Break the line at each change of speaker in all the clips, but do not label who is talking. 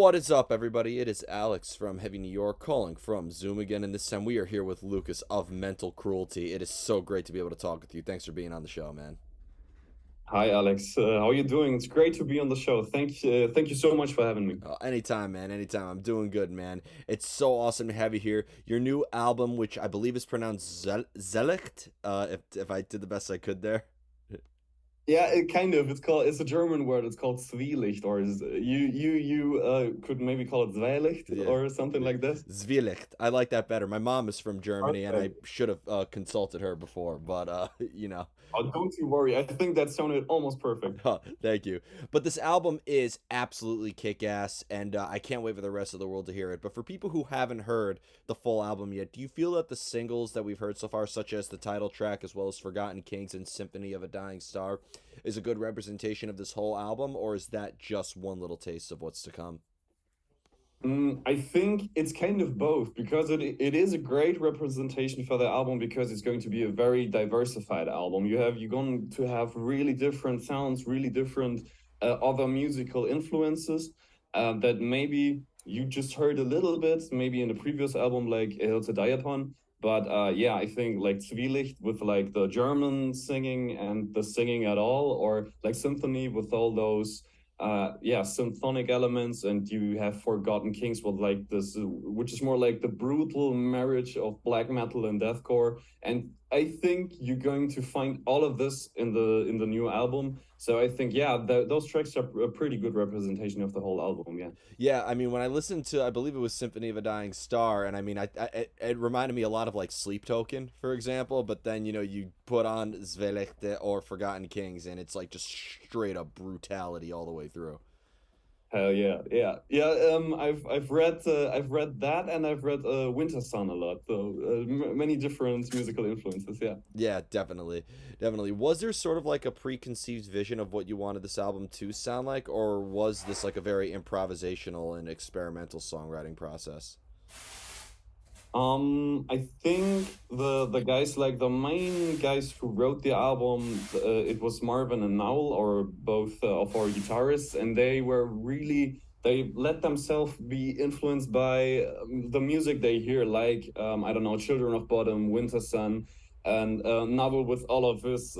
What is up, everybody? It is Alex from Heavy New York calling from Zoom again, and this time we are here with Lukas of Mental Cruelty. It is so great to be able to talk with you. Thanks for being on the show, man.
Hi, Alex. How are you doing? It's great to be on the show. Thank you so much for having me.
Anytime, man. Anytime. I'm doing good, man. It's so awesome to have you here. Your new album, which I believe is pronounced Zwielicht, if I did the best I could there.
Yeah, it's a German word. It's called Zwielicht, or you could maybe call it Zwielicht
Yeah.
or something like this.
Zwielicht. I like that better. My mom is from Germany, and I
Perfect.
should have consulted her before, but
Oh, don't you worry. I think that sounded almost perfect.
Thank you. But this album is absolutely kick ass, and I can't wait for the rest of the world to hear it. But for people who haven't heard the full album yet, do you feel that the singles that we've heard so far, such as the title track, as well as Forgotten Kings and Symphony of a Dying Star, is a good representation of this whole album, or is that just one little taste of what's to come?
I think it's kind of both because it is a great representation for the album because it's going to be a very diversified album. You're going to have really different sounds, really different other musical influences that maybe you just heard a little bit, maybe in the previous album like A Hill to Die Upon. But yeah, I think like Zwielicht with like the German singing and the singing at all, or like Symphony with all those yeah, symphonic elements, and you have Forgotten Kings with like this which is more like the brutal marriage of black metal and deathcore. And I think you're going to find all of this in the new album. So I think yeah, those tracks are a pretty good representation of the whole album. Yeah.
Yeah, I mean, when I listened to, I believe it was Symphony of a Dying Star, and I mean, it reminded me a lot of like Sleep Token, for example. But then you put on Zwielicht or Forgotten Kings, and it's like just straight up brutality all the way through.
Hell yeah, yeah, yeah. I've read that, and I've read Winter Sun a lot. So many different musical influences. Yeah.
Yeah, definitely, definitely. Was there sort of like a preconceived vision of what you wanted this album to sound like, or was this like a very improvisational and experimental songwriting process?
I think the guys, like the main guys who wrote the album, it was Marvin and Noel, or both of our guitarists, and they let themselves be influenced by the music they hear, like I don't know, Children of Bottom, Winter Sun, and Noel with all of his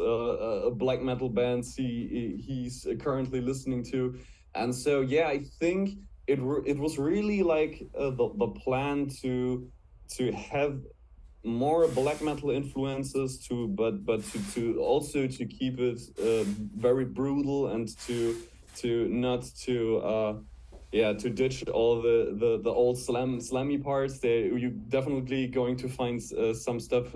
black metal bands he's currently listening to, and so yeah, I think it was really like the plan to have more black metal influences to but to also to keep it very brutal and to not to yeah, to ditch all the old slammy parts. There you definitely going to find some stuff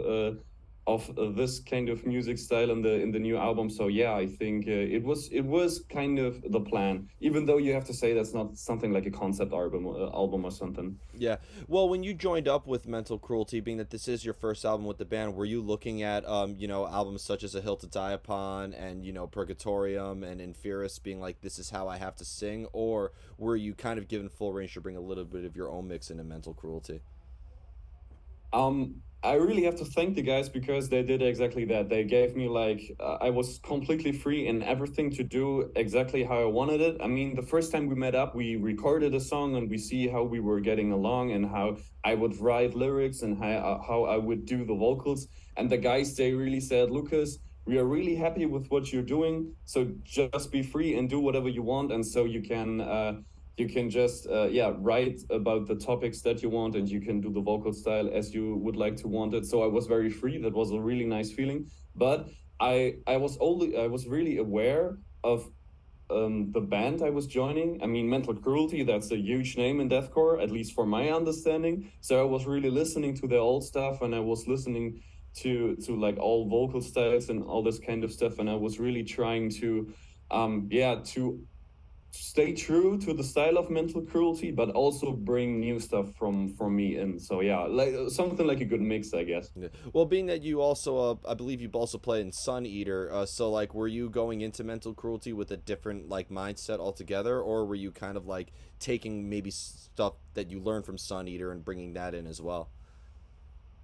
of this kind of music style in the new album. So yeah, I think it was kind of the plan, even though you have to say that's not something like a concept album or something.
Yeah. Well, when you joined up with Mental Cruelty, being that this is your first album with the band, were you looking at albums such as A Hill to Die Upon and, Purgatorium and Infirus being like, this is how I have to sing, or were you kind of given full range to bring a little bit of your own mix into Mental Cruelty?
I really have to thank the guys because they did exactly that. They gave me like I was completely free in everything to do exactly how I wanted it. I mean, the first time we met up, we recorded a song and we see how we were getting along and how I would write lyrics and how I would do the vocals. And the guys, they really said, Lucas, we are really happy with what you're doing. So just be free and do whatever you want. And so you can just yeah, write about the topics that you want, and you can do the vocal style as you would like to want it. So I was very free. That was a really nice feeling. But I was really aware of the band I was joining. I mean, Mental Cruelty, that's a huge name in deathcore, at least for my understanding. So I was really listening to their old stuff, and I was listening to like all vocal styles and all this kind of stuff, and I was really trying to yeah, to stay true to the style of Mental Cruelty, but also bring new stuff from me in. So yeah, like something like a good mix, I guess.
Yeah. Well, being that you also, I believe you also play in Sun Eater, so like, were you going into Mental Cruelty with a different like mindset altogether, or were you kind of like taking maybe stuff that you learned from Sun Eater and bringing that in as well?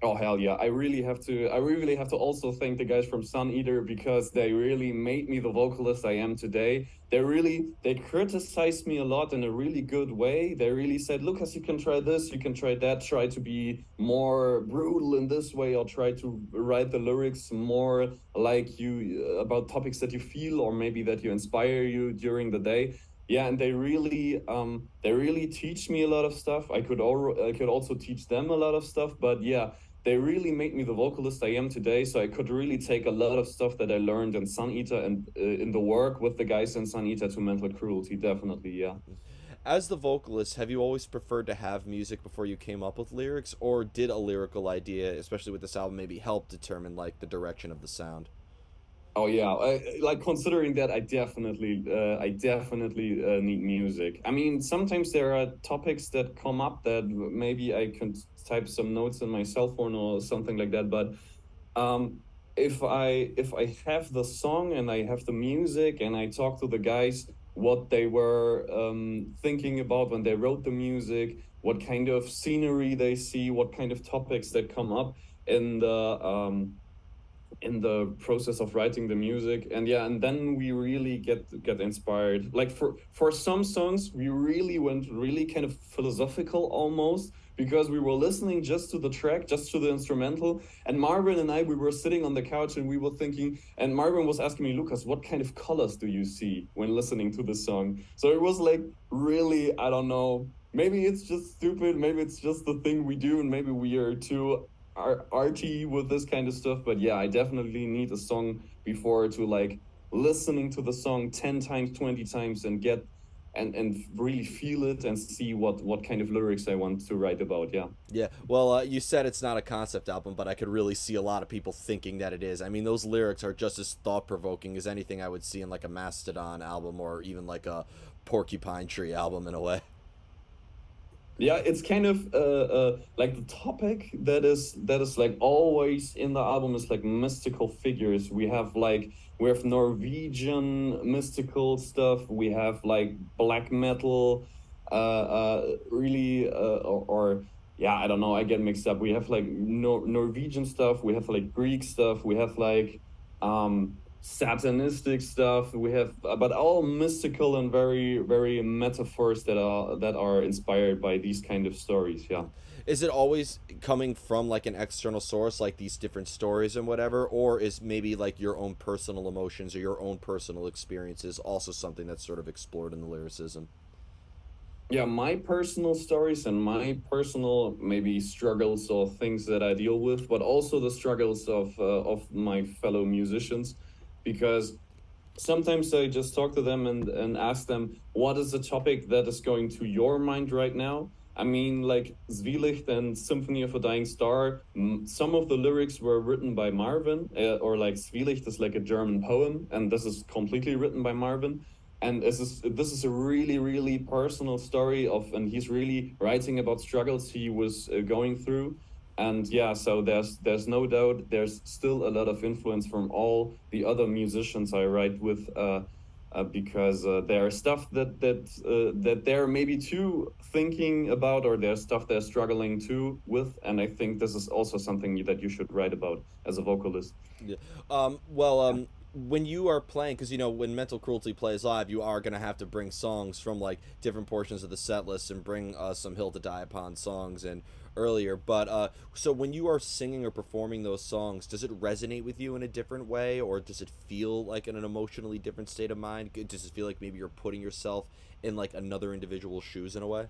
Oh hell yeah! I really have to. I really have to also thank the guys from Sun Eater because they really made me the vocalist I am today. They criticized me a lot in a really good way. They really said, "Lucas, you can try this, you can try that. Try to be more brutal in this way, or try to write the lyrics more like you about topics that you feel, or maybe that you inspire you during the day." Yeah, and they really teach me a lot of stuff. I could also teach them a lot of stuff, but yeah, they really made me the vocalist I am today. So I could really take a lot of stuff that I learned in Sun Eater and in the work with the guys in Sun Eater to Mental Cruelty. Definitely, yeah.
As the vocalist, have you always preferred to have music before you came up with lyrics, or did a lyrical idea, especially with this album, maybe help determine like the direction of the sound?
Oh yeah, like considering that, I definitely need music. I mean, sometimes there are topics that come up that maybe I can type some notes in my cell phone or something like that. But um, if I have the song and I have the music and I talk to the guys what they were thinking about when they wrote the music, what kind of scenery they see, what kind of topics that come up in the process of writing the music. And yeah, and then we really get inspired. Like for some songs we really went really kind of philosophical almost, because we were listening just to the track, just to the instrumental, and Marvin and I, we were sitting on the couch and we were thinking, and Marvin was asking me, Lucas, what kind of colors do you see when listening to this song? So it was like really, I don't know, maybe it's just stupid, maybe it's just the thing we do, and maybe we are too arty with this kind of stuff. But yeah, I definitely need a song before to like listening to the song 10 times, 20 times, and get and really feel it and see what kind of lyrics I want to write about. Yeah.
Yeah, well, you said it's not a concept album, but I could really see a lot of people thinking that it is. I mean, those lyrics are just as thought provoking as anything I would see in like a Mastodon album or even like a Porcupine Tree album in a way.
Yeah, it's kind of like the topic that is like always in the album is like mystical figures. We have Norwegian mystical stuff, we have like black metal, really or yeah, I don't know, I get mixed up. We have like Norwegian stuff, we have like Greek stuff, we have like satanistic stuff, we have but all mystical and very metaphors that are inspired by these kind of stories. Yeah.
Is it always coming from like an external source, like these different stories and whatever, or is maybe like your own personal emotions or your own personal experiences also something that's sort of explored in the lyricism?
Yeah, my personal stories and my personal maybe struggles or things that I deal with, but also the struggles of my fellow musicians, because sometimes I just talk to them and ask them, what is the topic that is going to your mind right now? I mean, like Zwielicht and Symphony of a Dying Star, some of the lyrics were written by Marvin, or like Zwielicht is like a German poem, and this is completely written by Marvin. And this is a really personal story of, and he's really writing about struggles he was going through. And yeah, so there's no doubt there's still a lot of influence from all the other musicians I write with, because there are stuff that they're maybe too thinking about, or there's stuff they're struggling too with, and I think this is also something that you should write about as a vocalist.
Yeah. When you are playing, because you know when Mental Cruelty plays live, you are gonna have to bring songs from like different portions of the set list and bring some Hill to Die Upon songs and earlier. But so when you are singing or performing those songs, does it resonate with you in a different way, or does it feel like in an emotionally different state of mind? Does it feel like maybe you're putting yourself in like another individual's shoes in a way?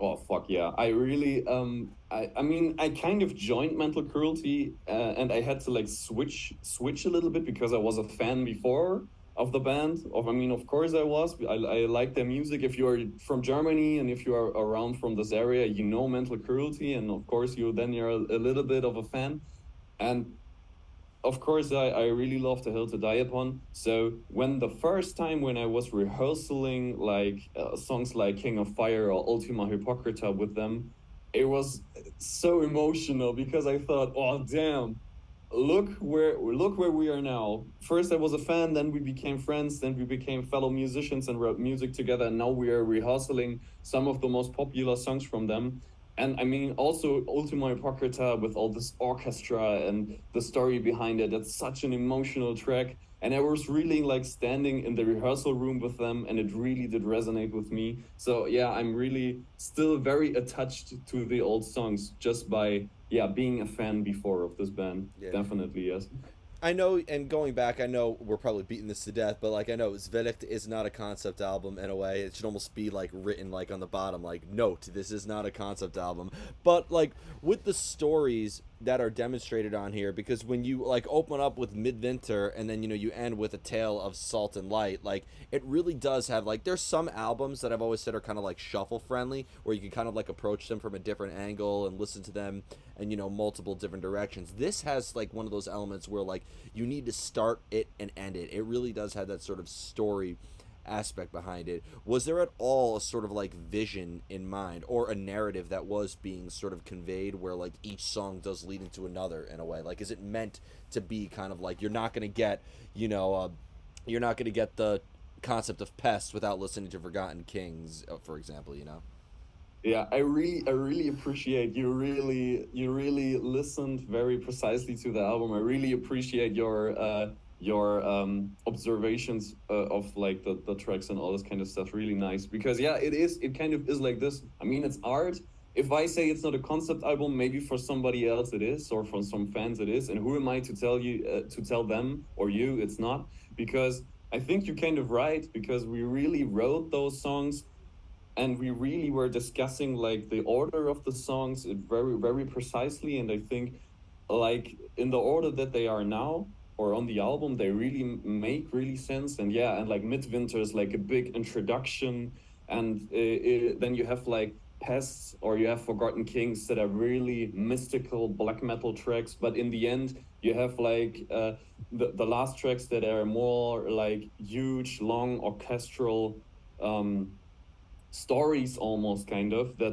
Oh fuck yeah! I really I mean I kind of joined Mental Cruelty, and I had to like switch a little bit because I was a fan before of the band. Of I mean, of course I was. I like their music. If you are from Germany and if you are around from this area, you know Mental Cruelty, and of course you're a little bit of a fan. And of course I really love the Hill to Die Upon. So when the first time when I was rehearsing like songs like King of Fire or Ultima Hypocrita with them, it was so emotional because I thought, oh damn, look where we are now. First I was a fan, then we became friends, then we became fellow musicians and wrote music together, and now we are rehearsing some of the most popular songs from them. And I mean, also Ultima Hypocrita with all this orchestra and the story behind it. That's such an emotional track. And I was really like standing in the rehearsal room with them, and it really did resonate with me. So yeah, I'm really still very attached to the old songs just by yeah being a fan before of this band.
Yeah.
Definitely yes.
I know, and going back, I know we're probably beating this to death, but like I know Zwielicht is not a concept album in a way. It should almost be like written like on the bottom, like note, this is not a concept album. But like with the stories that are demonstrated on here, because when you like open up with Midwinter and then you end with a tale of salt and light, like it really does have like there's some albums that I've always said are kind of like shuffle friendly, where you can kind of like approach them from a different angle and listen to them and multiple different directions. This has like one of those elements where like you need to start it and end it. It really does have that sort of story aspect behind it. Was there at all a sort of like vision in mind or a narrative that was being sort of conveyed where like each song does lead into another in a way? Like is it meant to be kind of like you're not going to get, you're not going to get the concept of Pest without listening to Forgotten Kings, for example?
Yeah, I really appreciate you really listened very precisely to the album. I really appreciate your observations of like the tracks and all this kind of stuff. Really nice because yeah, it kind of is like this. I mean, it's art. If I say it's not a concept album, maybe for somebody else it is, or for some fans it is. And who am I to tell you to tell them or you it's not? Because I think you're kind of right because we really wrote those songs and we really were discussing like the order of the songs very precisely, and I think like in the order that they are now or on the album they really make really sense. And yeah, and like Midwinter is like a big introduction, and then you have like Pests or you have Forgotten Kings that are really mystical black metal tracks, but in the end you have like the last tracks that are more like huge long orchestral um stories almost kind of that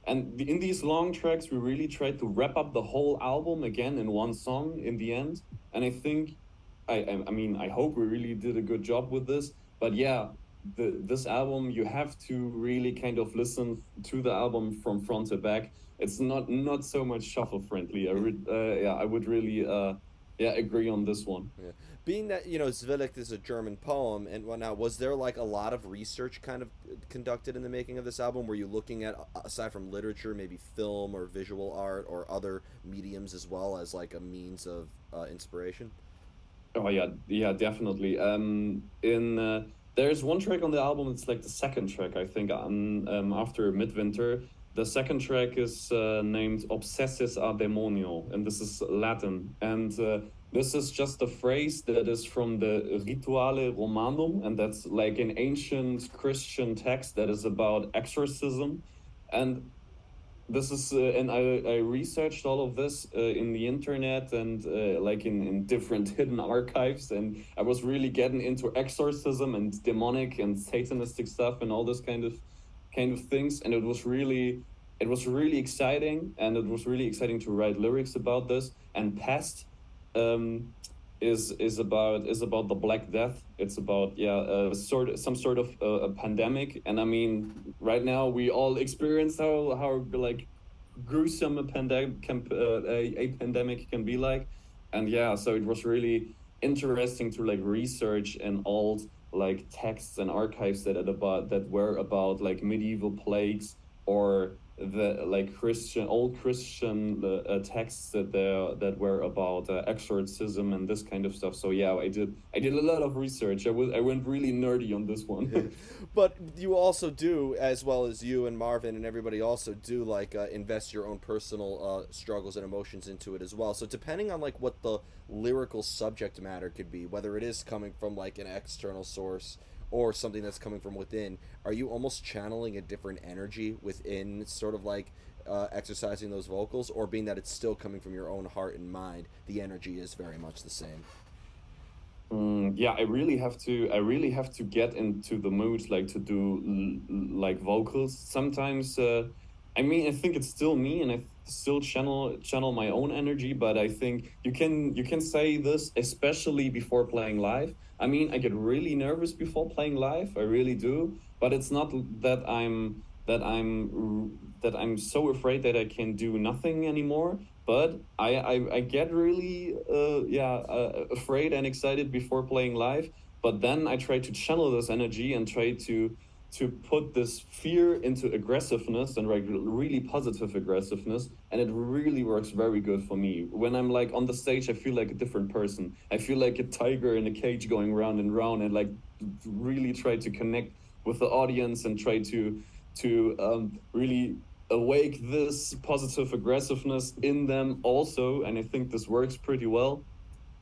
in these long tracks we really tried to wrap up the whole album again in one song in the end. And I think I mean I hope we really did a good job with this. But yeah, this album you have to really kind of listen to the album from front to back. It's not so much shuffle friendly. Yeah, I would really yeah agree on this one.
Yeah. Being that Zwielicht is a German poem and whatnot, was there like a lot of research kind of conducted in the making of this album? Were you looking at aside from literature, maybe film or visual art or other mediums as well as like a means of inspiration?
Oh yeah, yeah, definitely. In There's one track on the album. It's like the second track, I think. After Midwinter, the second track is named "Obsessis a Demonio," and this is Latin. And this is just a phrase that is from the Rituale Romanum, and that's like an ancient Christian text that is about exorcism. And this is and I researched all of this in the internet and like in different hidden archives, and I was really getting into exorcism and demonic and satanistic stuff and all this kind of things. And it was really exciting, and it was really exciting to write lyrics about this. And Pest um is about the Black Death. It's about yeah, some sort of a pandemic. And I mean, right now we all experience how like gruesome a pandemic can be like. And yeah, so it was really interesting to like research and old like texts and archives that were about like medieval plagues or the like old Christian texts that were about exorcism and this kind of stuff. So yeah, I did a lot of research. I went really nerdy on this one.
But you also do, as well as you and Marvin and everybody also do, like invest your own personal struggles and emotions into it as well. So depending on like what the lyrical subject matter could be, whether it is coming from like an external source or something that's coming from within, are you almost channeling a different energy within sort of like exercising those vocals, or being that it's still coming from your own heart and mind, the energy is very much the same?
Yeah, I really have to get into the mood, like to do like vocals. Sometimes, I mean, I think it's still me, and I still channel my own energy. But I think you can say this, especially before playing live. I mean, I get really nervous before playing live. I really do. But it's not that I'm that I'm so afraid that I can do nothing anymore. But I get really afraid and excited before playing live. But then I try to channel this energy and try to put this fear into aggressiveness and like really positive aggressiveness, and it really works very good for me. When I'm like on the stage, I feel like a different person. I feel like a tiger in a cage going round and round, and like really try to connect with the audience and try to really awake this positive aggressiveness in them also. And I think this works pretty well.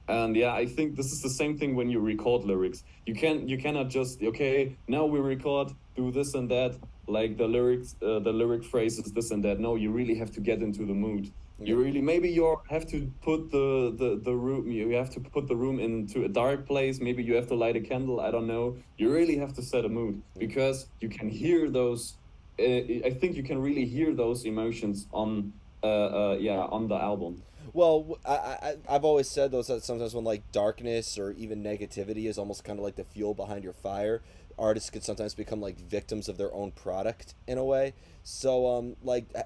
And yeah, I think this is the same thing when you record lyrics. You cannot just, okay, now we record, do this and that, like the lyrics, the lyric phrases, this and that. No, you really have to get into the mood.
Yeah.
You really, maybe you have to put the room, you have to put the room into a dark place. Maybe you have to light a candle. I don't know. You really have to set a mood,
Yeah.
because you can hear those. I think you can really hear those emotions on the album.
Well, I've always said those that sometimes when like darkness or even negativity is almost kind of like the fuel behind your fire, artists could sometimes become like victims of their own product in a way. So,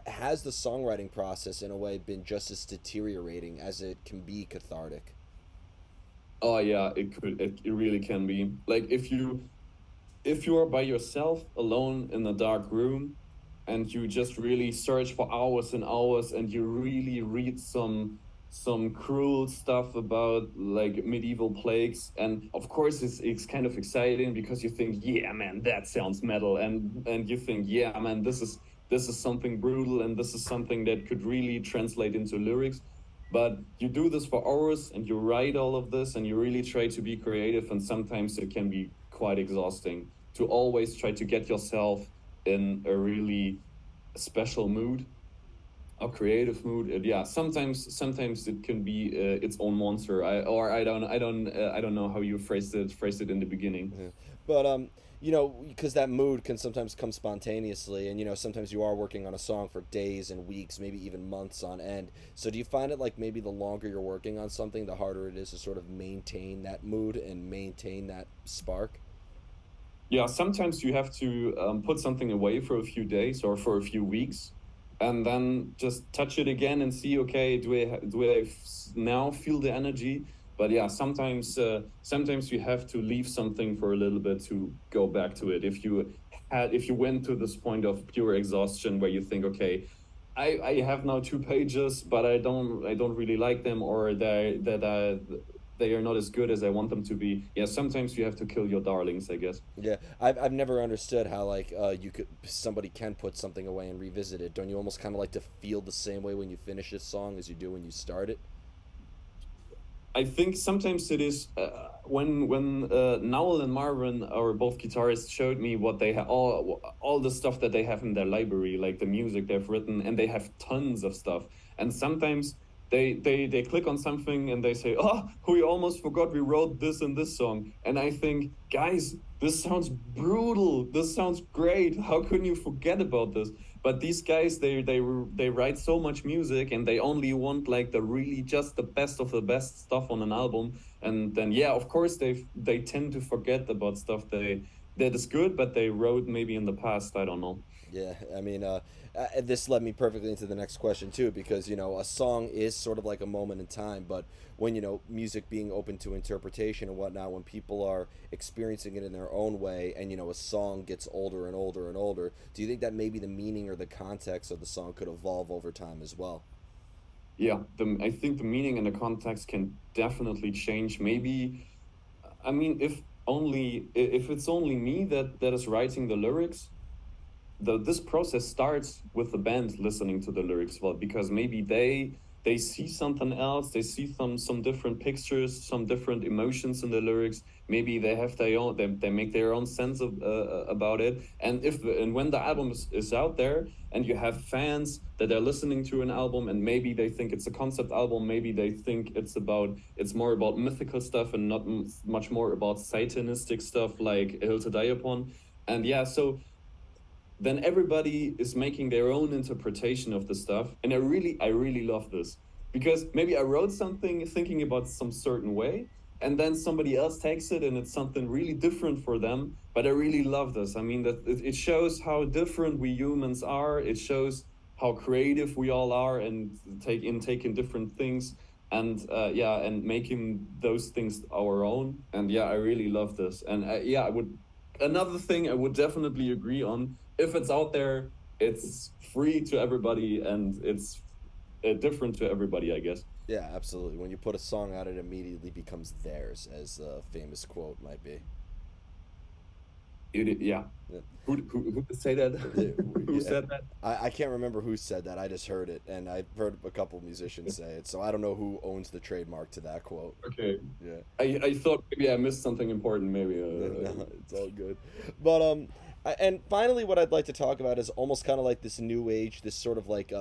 has the songwriting process in a way been just as deteriorating as it can be cathartic?
Oh yeah, it really can be. Like if you are by yourself alone in a dark room and you just really search for hours and hours and you really read some cruel stuff about like medieval plagues, and of course it's kind of exciting because you think, yeah man, that sounds metal, and you think, yeah man, this is something brutal, and this is something that could really translate into lyrics. But you do this for hours and you write all of this and you really try to be creative, and sometimes it can be quite exhausting to always try to get yourself in a really special mood, a creative mood. Yeah, sometimes it can be its own monster. I don't know how you phrased it in the beginning.
Yeah. But because that mood can sometimes come spontaneously, and sometimes you are working on a song for days and weeks, maybe even months on end. So do you find it like maybe the longer you're working on something, the harder it is to sort of maintain that mood and maintain that spark?
Yeah, sometimes you have to put something away for a few days or for a few weeks, and then just touch it again and see, okay, now feel the energy? But yeah, sometimes you have to leave something for a little bit to go back to it. If you went to this point of pure exhaustion where you think, okay, I have now 2 pages, but I don't really like them, or they are not as good as I want them to be. Yeah, sometimes you have to kill your darlings, I guess.
Yeah, I've never understood how like you could somebody can put something away and revisit it. Don't you almost kind of like to feel the same way when you finish this song as you do when you start it?
I think sometimes it is when Noel and Marvin, our both guitarists, showed me what they have, all the stuff that they have in their library, like the music they've written, and they have tons of stuff. And sometimes they click on something and they say, "Oh, we almost forgot we wrote this in this song." And I think, guys, this sounds brutal. This sounds great. How couldn't you forget about this? But these guys, they write so much music, and they only want like the really just the best of the best stuff on an album. And then yeah, of course they tend to forget about stuff that is good, but they wrote maybe in the past. I don't know.
Yeah, I mean, this led me perfectly into the next question too, because a song is sort of like a moment in time, but when music being open to interpretation and whatnot, when people are experiencing it in their own way, and a song gets older and older and older, do you think that maybe the meaning or the context of the song could evolve over time as well?
Yeah, I think the meaning and the context can definitely change. Maybe, I mean, if it's only me that is writing the lyrics, this process starts with the band listening to the lyrics well, because maybe they see something else, they see some different pictures, some different emotions in the lyrics. Maybe they have their own, they make their own sense of about it. And when the album is out there and you have fans that are listening to an album, and maybe they think it's a concept album, maybe they think it's more about mythical stuff and not much more about satanistic stuff like Hill to Die Upon. And yeah, so then everybody is making their own interpretation of the stuff, and I really love this, because maybe I wrote something thinking about some certain way, and then somebody else takes it and it's something really different for them. But I really love this. I mean, that it shows how different we humans are. It shows how creative we all are, and taking different things, and yeah, and making those things our own. And yeah, I really love this. And yeah, I would, another thing I would definitely agree on, if it's out there, it's free to everybody, and it's different to everybody, I guess.
Yeah, absolutely. When you put a song out, it immediately becomes theirs, as a famous quote might be.
Yeah.
Yeah.
Who could say that? Who
Yeah.
said that?
I can't remember who said that. I just heard it, and I've heard a couple musicians say it, so I don't know who owns the trademark to that quote.
Okay.
Yeah.
I thought maybe I missed something important. Maybe.
No, it's all good. But and finally, what I'd like to talk about is almost kind of like this new age, this sort of like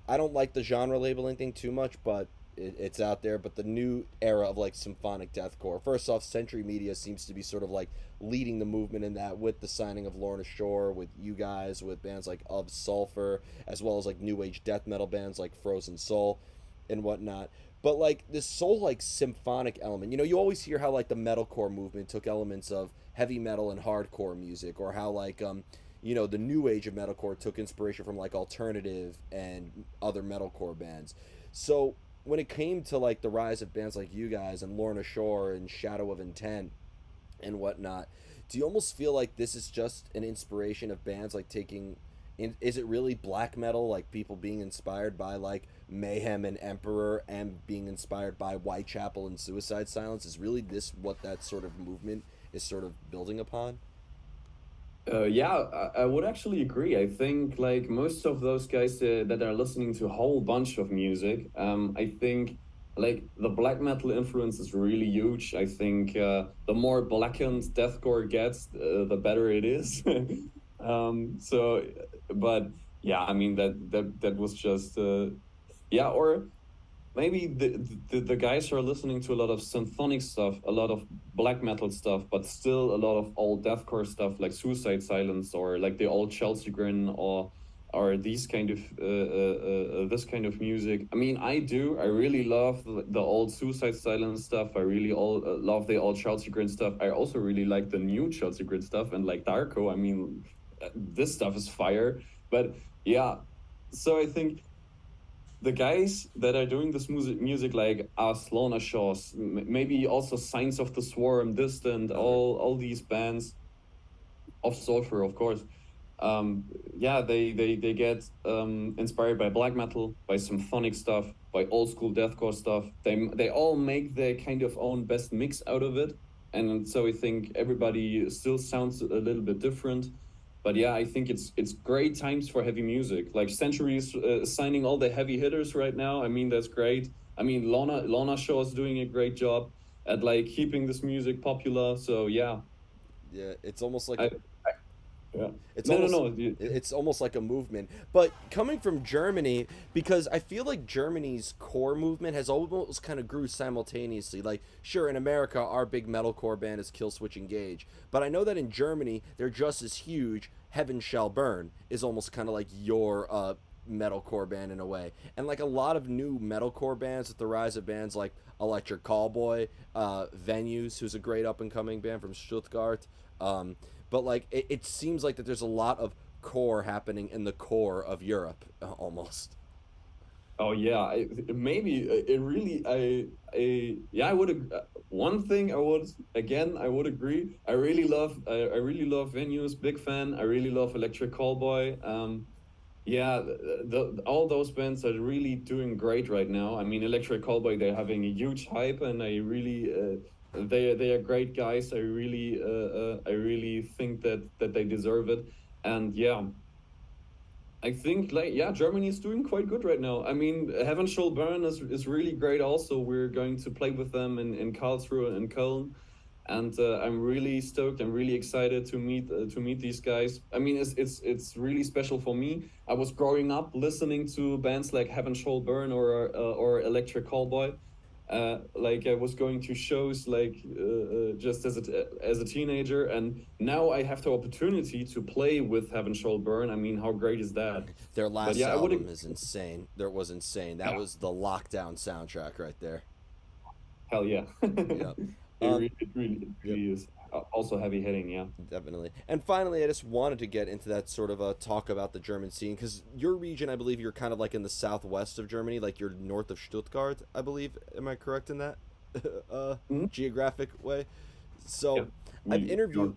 I don't like the genre labeling thing too much, but it's out there. But the new era of like symphonic deathcore. First off, Century Media seems to be sort of like leading the movement in that, with the signing of Lorna Shore, with you guys, with bands like Of Sulfur, as well as like new age death metal bands like Frozen Soul and whatnot. But like this soul like symphonic element, you always hear how like the metalcore movement took elements of heavy metal and hardcore music, or how like the new age of metalcore took inspiration from like alternative and other metalcore bands. So when it came to like the rise of bands like you guys and Lorna Shore and Shadow of Intent and whatnot, do you almost feel like this is just an inspiration of bands like taking is it really black metal, like people being inspired by like Mayhem and Emperor, and being inspired by Whitechapel and Suicide Silence? Is really this what that sort of movement is sort of building upon?
Yeah, I would actually agree. I think like most of those guys that are listening to a whole bunch of music, I think like the black metal influence is really huge. I think the more blackened deathcore gets, the better it is. So, but yeah, I mean that was just yeah, or maybe the guys are listening to a lot of symphonic stuff, a lot of black metal stuff, but still a lot of old deathcore stuff like Suicide Silence, or like the old Chelsea Grin, or these kind of this kind of music. I mean, I really love the old Suicide Silence stuff. I really love the old Chelsea Grin stuff. I also really like the new Chelsea Grin stuff, and like Darko. I mean, this stuff is fire. But yeah, so I think the guys that are doing this music like us, Lorna Shores, maybe also Signs of the Swarm, Distant,
Mm-hmm.
all these bands of Sulfur, of course. Yeah, they get inspired by black metal, by symphonic stuff, by old school deathcore stuff. They all make their kind of own best mix out of it, and so I think everybody still sounds a little bit different. But yeah, I think it's great times for heavy music. Like Century is signing all the heavy hitters right now. I mean, that's great. I mean, Lorna Shaw is doing a great job at like keeping this music popular. So yeah,
Yeah, it's almost like
I, I yeah.
it's
No, no,
almost
no.
it's almost like a movement. But coming from Germany, because I feel like Germany's core movement has almost kind of grew simultaneously. Like, sure, in America, our big metalcore band is Killswitch Engage, but I know that in Germany they're just as huge. Heaven Shall Burn is almost kind of like your metalcore band in a way, and like a lot of new metalcore bands with the rise of bands like Electric Callboy, Venues, who's a great up and coming band from Stuttgart. But like it seems like that there's a lot of core happening in the core of Europe, almost.
Oh yeah, maybe it really yeah, I would one thing I would, again, I would agree. I really love Venues, big fan. I really love Electric Callboy. Yeah, all those bands are really doing great right now. I mean, Electric Callboy, they're having a huge hype, and I really they are great guys. I really think that they deserve it. And yeah, I think like yeah, Germany is doing quite good right now. I mean, Heaven Shall Burn is really great. Also, we're going to play with them in Karlsruhe and Köln, and I'm really stoked. I'm really excited to meet these guys. I mean, it's really special for me. I was growing up listening to bands like Heaven Shall Burn or Electric Callboy. Like I was going to shows like just as a teenager, and now I have the opportunity to play with Heaven Shall Burn. I mean, how great is that?
Their
But
last
yeah, I would.
album is insane. That was insane. That
Yeah,
was the lockdown soundtrack right there.
hell yeah.
Yeah.
It
Yep.
really is also heavy hitting. Yeah.
Definitely. And finally, I just wanted to get into that sort of talk about the German scene because your region, I believe, you're kind of like in the southwest of Germany, like you're north of Stuttgart, I believe. Am I correct in that
Mhm.
geographic way? So
Yep.
I've
You are.
interviewed.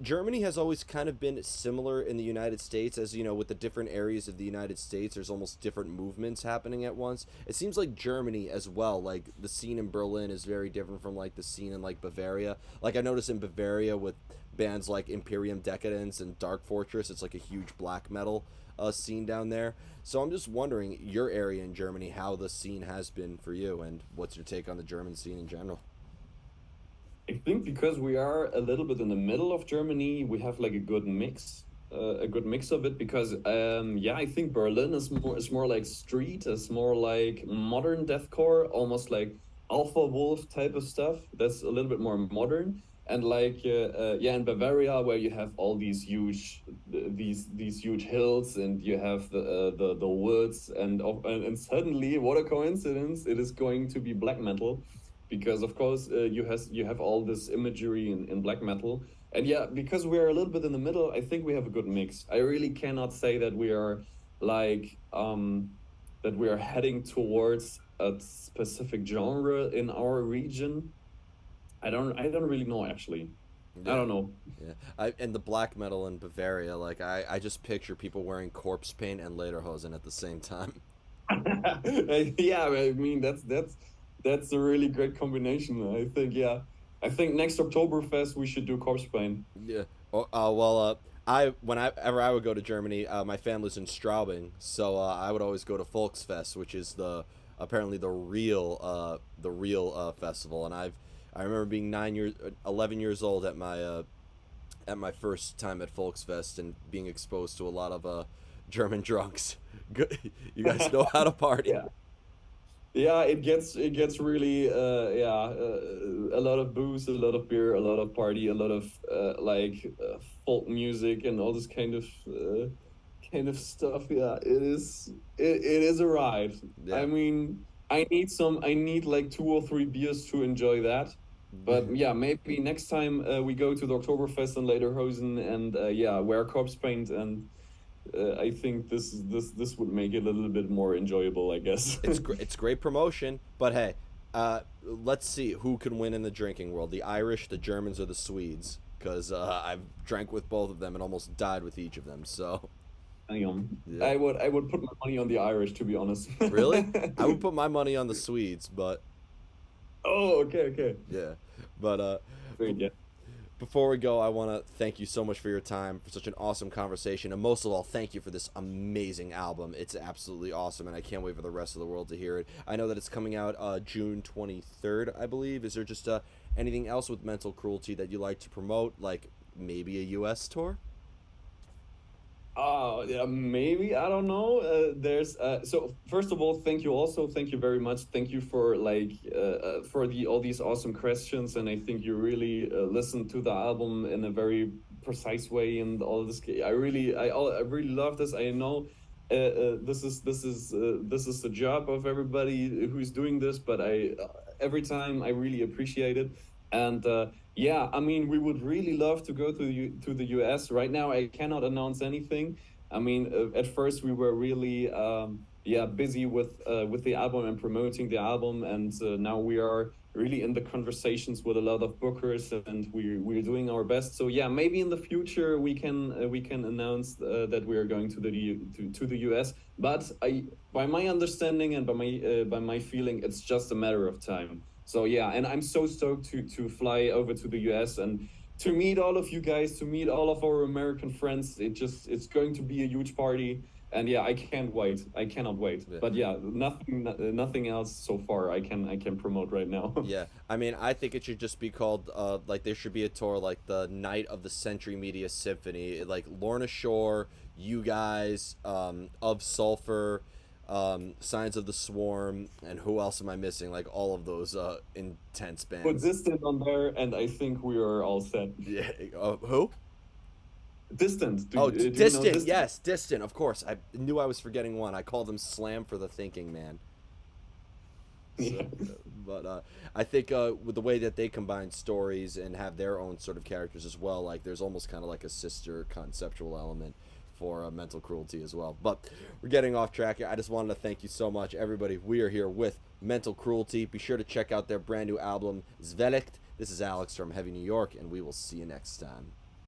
Germany has always kind of been similar in the United States, as you know, with the different areas of the United States. There's almost different movements happening at once. It seems like Germany as well. Like the scene in Berlin is very different from like the scene in like Bavaria. Like I noticed in Bavaria with bands like Imperium Decadence and Dark Fortress, it's like a huge black metal scene down there. So I'm just wondering your area in Germany, how the scene has been for you, and what's your take on the German scene in general?
I think because we are a little bit in the middle of Germany, we have like a good mix of it. Because yeah, I think Berlin is more like street, it's more like modern deathcore, almost like Alpha Wolf type of stuff. That's a little bit more modern. And like yeah, in Bavaria, where you have all these these huge hills, and you have the woods, and suddenly, what a coincidence! It is going to be black metal because of course you have all this imagery in black metal. And yeah, because we're a little bit in the middle, I think we have a good mix. I really cannot say that we are like that we are heading towards a specific genre in our region. I don't really know actually. I
Yeah.
don't know.
Yeah, and the black metal in Bavaria, like I just picture people wearing corpse paint and lederhosen at the same time.
Yeah, I mean that's a really great combination. I think, yeah. I think next Oktoberfest we should do corpse paint.
Yeah. Well, I whenever I would go to Germany, my family's in Straubing, so I would always go to Volksfest, which is the apparently the real festival. And I remember being 11 years old at my first time at Volksfest and being exposed to a lot of German drunks. Good, you guys know how to party.
Yeah. Yeah, it gets really yeah, a lot of booze, a lot of beer, a lot of party, a lot of folk music and all this kind of stuff. Yeah, it is a ride.
Yeah.
I mean, I need like two or three beers to enjoy that. But yeah, maybe next time we go to the Oktoberfest in Lederhosen and yeah, wear corpse paint, and I think this would make it a little bit more enjoyable, I guess.
It's great promotion, but hey, let's see who can win in the drinking world: the Irish, the Germans, or the Swedes. Because I've drank with both of them and almost died with each of them. So
Hang on.
yeah,
I would put my money on the Irish, to be honest.
really, I would put my money on the Swedes, but
Oh, okay, okay.
yeah, but
Great, yeah.
before we go, I want to thank you so much for your time, for such an awesome conversation, and most of all, thank you for this amazing album. It's absolutely awesome, and I can't wait for the rest of the world to hear it. I know that it's coming out June 23rd, I believe. Is there just anything else with Mental Cruelty that you like to promote, like maybe a U.S. tour?
Yeah, maybe I don't know. There's so first of all, thank you also. Thank you very much. Thank you for for the all these awesome questions, and I think you really listened to the album in a very precise way and all this. I really love this. I know this is the job of everybody who's doing this, but I every time I really appreciate it. And yeah, I mean, we would really love to go to the US. Right now, I cannot announce anything. I mean, at first we were really yeah, busy with the album and promoting the album, and now we are really in the conversations with a lot of bookers, and we're doing our best. So yeah, maybe in the future we can announce that we are going to to the US. But by my understanding and by my feeling, it's just a matter of time. So yeah, and I'm so stoked to fly over to the US and to meet all of you guys, to meet all of our American friends. It's going to be a huge party, and yeah, I can't wait. I cannot wait.
Yeah.
But yeah, nothing else so far I can promote right now.
Yeah, I mean, I think it should just be called like there should be a tour like the Night of the Century Media Symphony, like Lorna Shore, you guys, of Sulfur, Signs of the Swarm, and who else am I missing? Like all of those intense
Put
bands.
Distant on there, and I think we are all set.
Yeah, who?
Distant,
Oh,
do you know
Distant.
Distant?
Yes, Distant. Of course, I knew I was forgetting one. I called them Slam for the Thinking Man. So,
Yeah.
But I think with the way that they combine stories and have their own sort of characters as well, like there's almost kind of like a sister conceptual element for mental cruelty as well. But we're getting off track here. I just wanted to thank you so much, everybody. We are here with Mental Cruelty. Be sure to check out their brand new album, Zwielicht. This is Alex from Heavy New York, and we will see you next time.